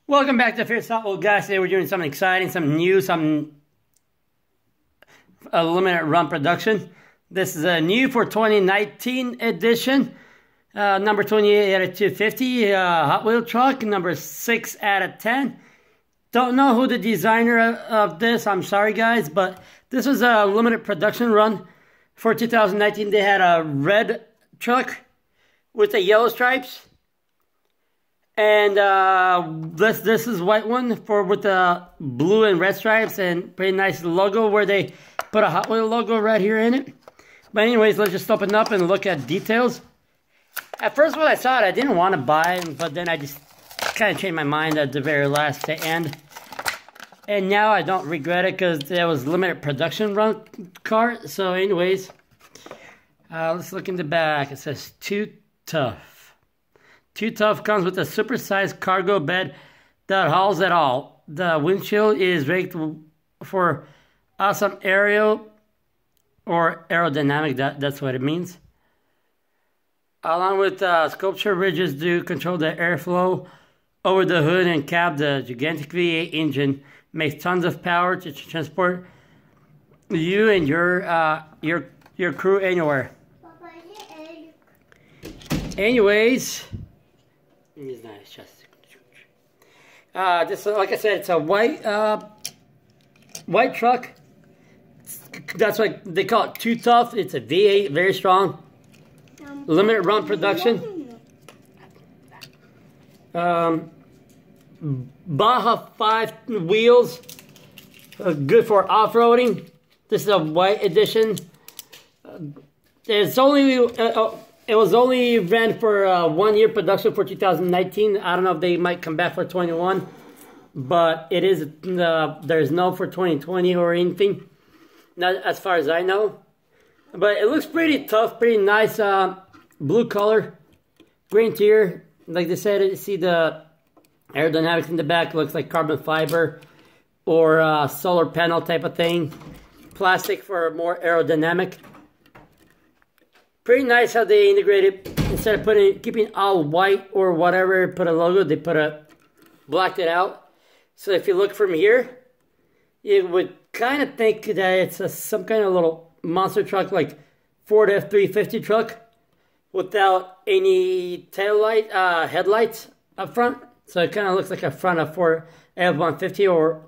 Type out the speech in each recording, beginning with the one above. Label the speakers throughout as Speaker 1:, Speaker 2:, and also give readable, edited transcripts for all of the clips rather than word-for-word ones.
Speaker 1: Welcome back to Fierce Hot Wheels, guys. Today we're doing something exciting, something new, a limited run production. This is a new for 2019 edition. Number 28 out of 250 Hot Wheel truck, number 6 out of 10. Don't know who the designer of this, I'm sorry guys, but this was a limited production run for 2019. They had a red truck with the yellow stripes. And this is white one with the blue and red stripes and pretty nice logo where they put a Hot Wheel logo right here in it. But anyways, let's just open up and look at details. At first when I saw it, I didn't want to buy it, but then I just kind of changed my mind at the very last to end. And now I don't regret it because it was limited production run car. So anyways, let's look in the back. It says Too Tough. Too Tough comes with a supersized cargo bed that hauls it all. The windshield is rigged for awesome aerial or aerodynamic, that's what it means. Along with sculpture ridges to control the airflow over the hood and cab, the gigantic V8 engine makes tons of power to transport you and your crew anywhere. Anyways, it's nice, just this, like I said, it's a white truck. That's why they call it Too Tough. It's a V8, very strong, limited run production. Baja 5 wheels, good for off-roading. This is a white edition. It's only it was only ran for 1 year production for 2019. I don't know if they might come back for 21, but it is there's no for 2020 or anything, not as far as I know. But it looks pretty tough, pretty nice, blue color, green interior. Like they said, you see the aerodynamics in the back. Looks like carbon fiber or solar panel type of thing. Plastic for more aerodynamic. Pretty nice how they integrated, instead of keeping all white or whatever, put a logo, they blacked it out. So if you look from here, you would kind of think that it's some kind of little monster truck like Ford F-350 truck without any headlights up front. So it kind of looks like a front of Ford F-150 or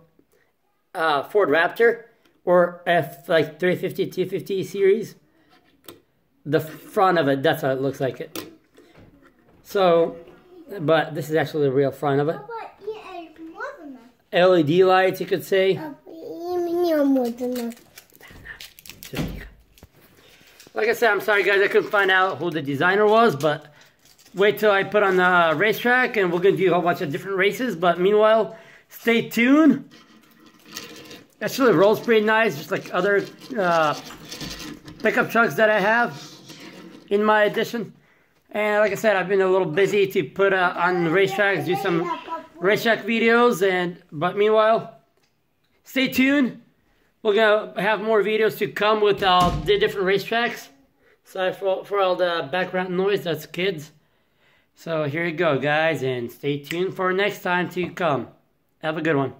Speaker 1: Ford Raptor or F-350, 250 series. The front of it, that's how it looks like it. So, but this is actually the real front of it. LED lights, you could say. Like I said, I'm sorry guys, I couldn't find out who the designer was, but wait till I put on the racetrack and we're going to do a whole bunch of different races. But meanwhile, stay tuned. Actually rolls pretty nice, just like other pickup trucks that I have in my edition. And like I said, I've been a little busy to put on racetracks, do some racetrack videos, but meanwhile, stay tuned. We're gonna have more videos to come with the different racetracks. Sorry for all the background noise, that's kids. So here you go guys, and stay tuned for next time to come. Have a good one.